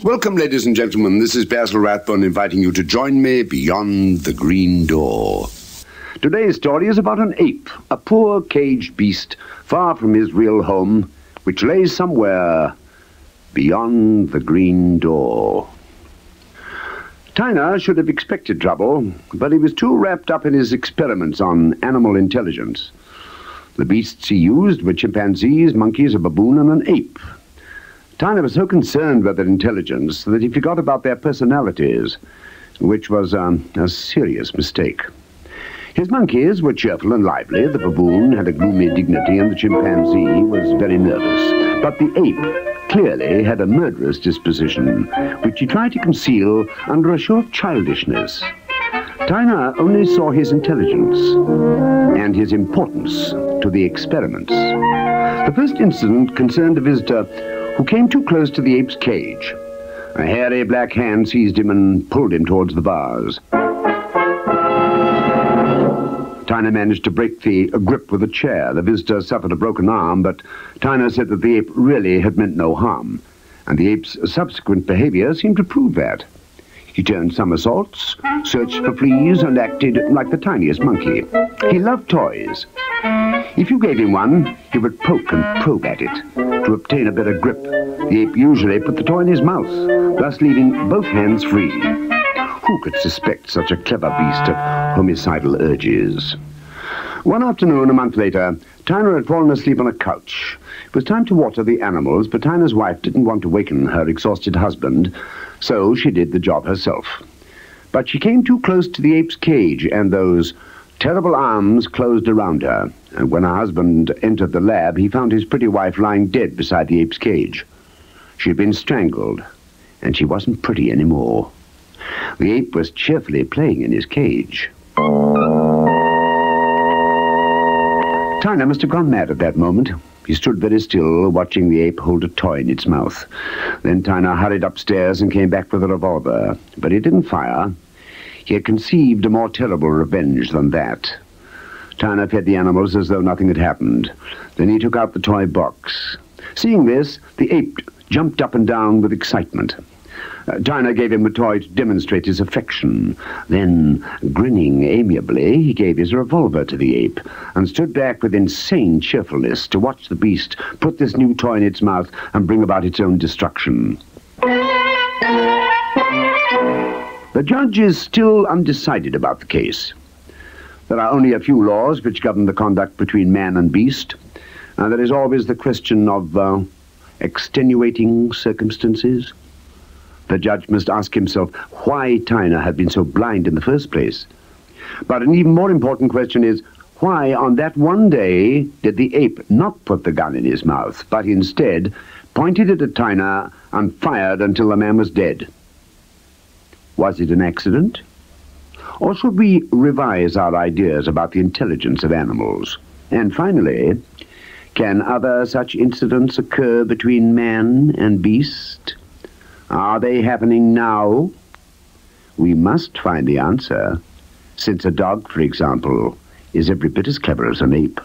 Welcome, ladies and gentlemen. This is Basil Rathbone inviting you to join me beyond the green door. Today's story is about an ape, a poor caged beast, far from his real home, which lays somewhere beyond the green door. Tyner should have expected trouble, but he was too wrapped up in his experiments on animal intelligence. The beasts he used were chimpanzees, monkeys, a baboon, and an ape. Tyner was so concerned with their intelligence that he forgot about their personalities, which was a serious mistake. His monkeys were cheerful and lively, the baboon had a gloomy dignity, and the chimpanzee was very nervous. But the ape clearly had a murderous disposition, which he tried to conceal under a show of childishness. Tyner only saw his intelligence and his importance to the experiments. The first incident concerned a visitor who came too close to the ape's cage. A hairy black hand seized him and pulled him towards the bars. Tyner managed to break the grip with a chair. The visitor suffered a broken arm, but Tyner said that the ape really had meant no harm, and the ape's subsequent behavior seemed to prove that. He turned somersaults, searched for fleas, and acted like the tiniest monkey. He loved toys. If you gave him one, he would poke and probe at it. To obtain a better grip, the ape usually put the toy in his mouth, thus leaving both hands free. Who could suspect such a clever beast of homicidal urges? One afternoon, a month later, Tyner had fallen asleep on a couch. It was time to water the animals, but Tyner's wife didn't want to waken her exhausted husband, so she did the job herself. But she came too close to the ape's cage, and those terrible arms closed around her. And when her husband entered the lab, he found his pretty wife lying dead beside the ape's cage. She had been strangled, and she wasn't pretty anymore. The ape was cheerfully playing in his cage. Tyner must have gone mad at that moment. He stood very still, watching the ape hold a toy in its mouth. Then Tyner hurried upstairs and came back with a revolver. But he didn't fire. He had conceived a more terrible revenge than that. Tyner fed the animals as though nothing had happened. Then he took out the toy box. Seeing this, the ape jumped up and down with excitement. Tyner gave him the toy to demonstrate his affection. Then, grinning amiably, he gave his revolver to the ape and stood back with insane cheerfulness to watch the beast put this new toy in its mouth and bring about its own destruction. The judge is still undecided about the case. There are only a few laws which govern the conduct between man and beast, and there is always the question of extenuating circumstances. The judge must ask himself why Tyner had been so blind in the first place. But an even more important question is, why on that one day did the ape not put the gun in his mouth, but instead pointed it at Tyner and fired until the man was dead? Was it an accident? Or should we revise our ideas about the intelligence of animals? And finally, can other such incidents occur between man and beast? Are they happening now? We must find the answer, since a dog, for example, is every bit as clever as an ape.